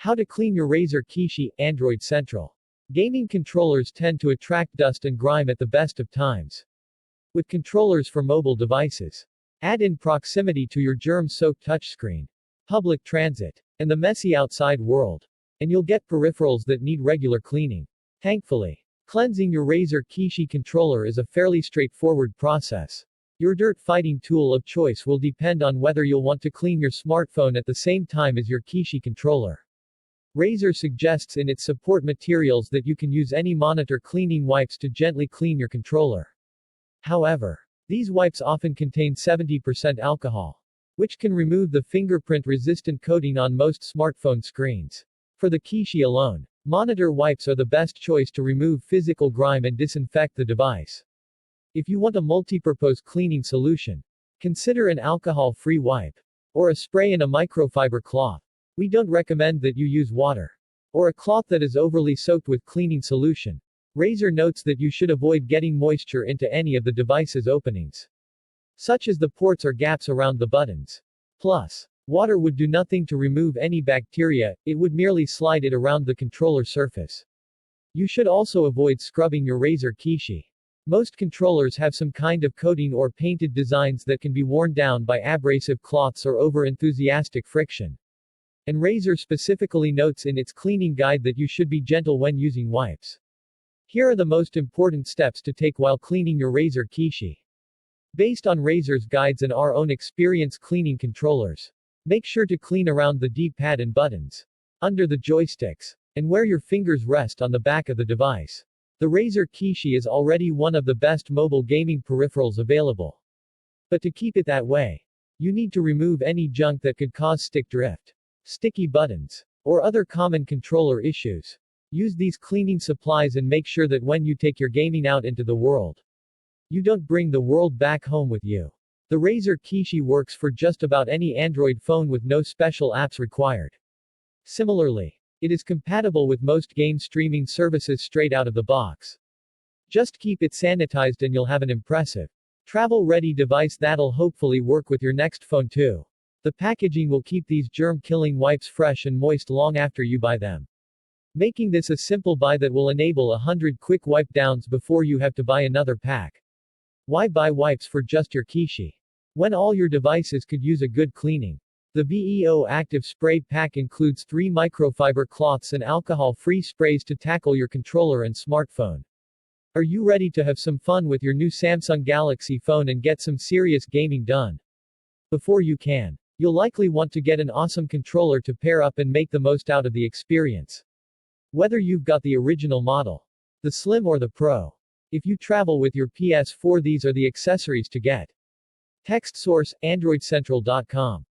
How to clean your Razer Kishi, Android Central. Gaming controllers tend to attract dust and grime at the best of times. With controllers for mobile devices, add in proximity to your germ-soaked touchscreen, public transit, and the messy outside world, and you'll get peripherals that need regular cleaning. Thankfully, cleansing your Razer Kishi controller is a fairly straightforward process. Your dirt-fighting tool of choice will depend on whether you'll want to clean your smartphone at the same time as your Kishi controller. Razer suggests in its support materials that you can use any monitor cleaning wipes to gently clean your controller. However, these wipes often contain 70% alcohol, which can remove the fingerprint-resistant coating on most smartphone screens. For the Kishi alone, monitor wipes are the best choice to remove physical grime and disinfect the device. If you want a multipurpose cleaning solution, consider an alcohol-free wipe, or a spray in a microfiber cloth. We don't recommend that you use water or a cloth that is overly soaked with cleaning solution. Razer notes that you should avoid getting moisture into any of the device's openings, such as the ports or gaps around the buttons. Plus, water would do nothing to remove any bacteria, it would merely slide it around the controller surface. You should also avoid scrubbing your Razer Kishi. Most controllers have some kind of coating or painted designs that can be worn down by abrasive cloths or over-enthusiastic friction. And Razer specifically notes in its cleaning guide that you should be gentle when using wipes. Here are the most important steps to take while cleaning your Razer Kishi. Based on Razer's guides and our own experience cleaning controllers, make sure to clean around the D-pad and buttons, under the joysticks, and where your fingers rest on the back of the device. The Razer Kishi is already one of the best mobile gaming peripherals available. But to keep it that way, you need to remove any junk that could cause stick drift, sticky buttons, or other common controller issues. Use these cleaning supplies and make sure that when you take your gaming out into the world, you don't bring the world back home with you. The Razer Kishi works for just about any Android phone with no special apps required. Similarly, it is compatible with most game streaming services straight out of the box. Just keep it sanitized and you'll have an impressive, travel-ready device that'll hopefully work with your next phone too. The packaging will keep these germ-killing wipes fresh and moist long after you buy them, making this a simple buy that will enable 100 quick wipe downs before you have to buy another pack. Why buy wipes for just your Kishi, when all your devices could use a good cleaning? The VEO Active Spray Pack includes 3 microfiber cloths and alcohol-free sprays to tackle your controller and smartphone. Are you ready to have some fun with your new Samsung Galaxy phone and get some serious gaming done? Before you can, you'll likely want to get an awesome controller to pair up and make the most out of the experience. Whether you've got the original model, the Slim or the Pro. If you travel with your PS4, these are the accessories to get. Text source, AndroidCentral.com.